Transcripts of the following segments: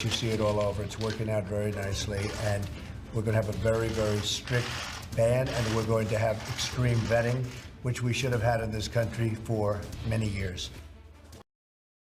You see it all over. It's working out very nicely, and we're going to have a very, very strict ban, and we're going to have extreme vetting, which we should have had in this country for many years.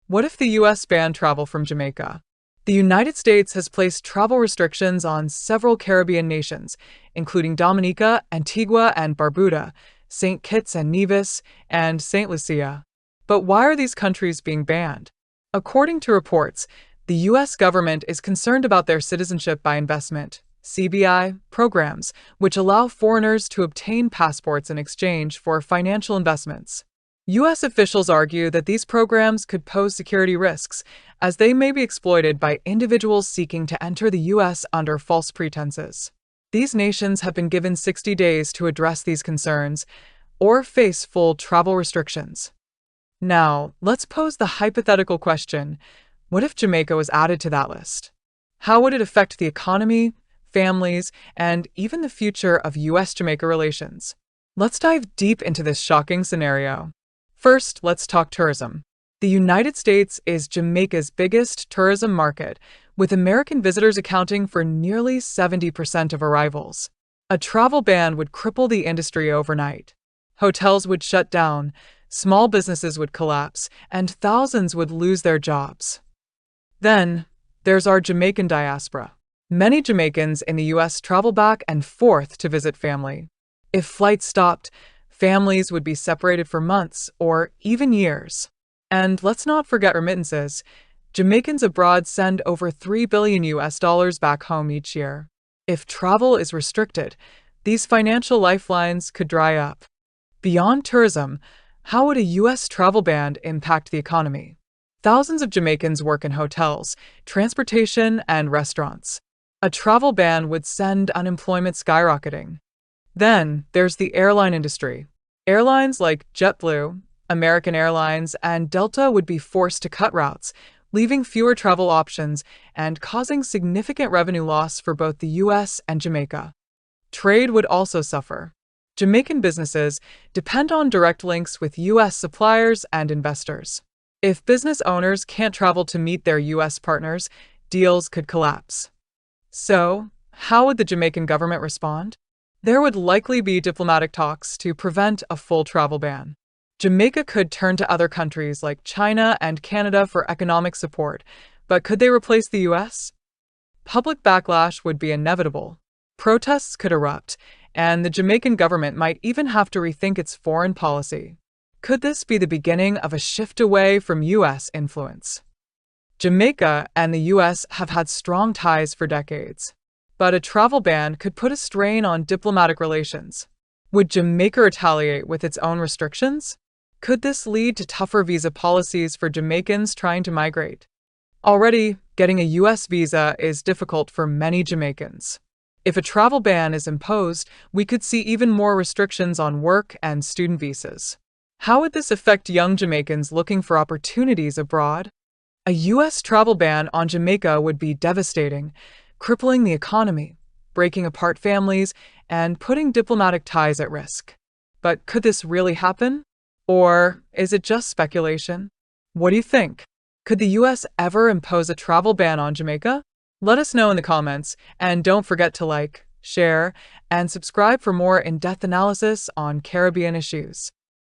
What if the U.S. banned travel from Jamaica? The United States has placed travel restrictions on several Caribbean nations, including Dominica, Antigua and Barbuda, St. Kitts and Nevis, and St. Lucia. But why are these countries being banned? According to reports, the U.S. government is concerned about their Citizenship by Investment (CBI) programs, which allow foreigners to obtain passports in exchange for financial investments. U.S. officials argue that these programs could pose security risks, as they may be exploited by individuals seeking to enter the U.S. under false pretenses. These nations have been given 60 days to address these concerns or face full travel restrictions. Now, let's pose the hypothetical question: what if Jamaica was added to that list? How would it affect the economy, families, and even the future of U.S.-Jamaica relations? Let's dive deep into this shocking scenario. First, let's talk tourism. The United States is Jamaica's biggest tourism market, with American visitors accounting for nearly 70% of arrivals. A travel ban would cripple the industry overnight. Hotels would shut down, small businesses would collapse, and thousands would lose their jobs. Then, there's our Jamaican diaspora. Many Jamaicans in the U.S. travel back and forth to visit family. If flights stopped, families would be separated for months or even years. And let's not forget remittances. Jamaicans abroad send over $3 billion back home each year. If travel is restricted, these financial lifelines could dry up. Beyond tourism, how would a U.S. travel ban impact the economy? Thousands of Jamaicans work in hotels, transportation, and restaurants. A travel ban would send unemployment skyrocketing. Then, there's the airline industry. Airlines like JetBlue, American Airlines, and Delta would be forced to cut routes, leaving fewer travel options and causing significant revenue loss for both the U.S. and Jamaica. Trade would also suffer. Jamaican businesses depend on direct links with U.S. suppliers and investors. If business owners can't travel to meet their U.S. partners, deals could collapse. So, how would the Jamaican government respond? There would likely be diplomatic talks to prevent a full travel ban. Jamaica could turn to other countries like China and Canada for economic support, but could they replace the U.S.? Public backlash would be inevitable. Protests could erupt, and the Jamaican government might even have to rethink its foreign policy. Could this be the beginning of a shift away from U.S. influence? Jamaica and the U.S. have had strong ties for decades, but a travel ban could put a strain on diplomatic relations. Would Jamaica retaliate with its own restrictions? Could this lead to tougher visa policies for Jamaicans trying to migrate? Already, getting a U.S. visa is difficult for many Jamaicans. If a travel ban is imposed, we could see even more restrictions on work and student visas. How would this affect young Jamaicans looking for opportunities abroad? A U.S. travel ban on Jamaica would be devastating, crippling the economy, breaking apart families, and putting diplomatic ties at risk. But could this really happen? Or is it just speculation? What do you think? Could the U.S. ever impose a travel ban on Jamaica? Let us know in the comments, and don't forget to like, share, and subscribe for more in-depth analysis on Caribbean issues.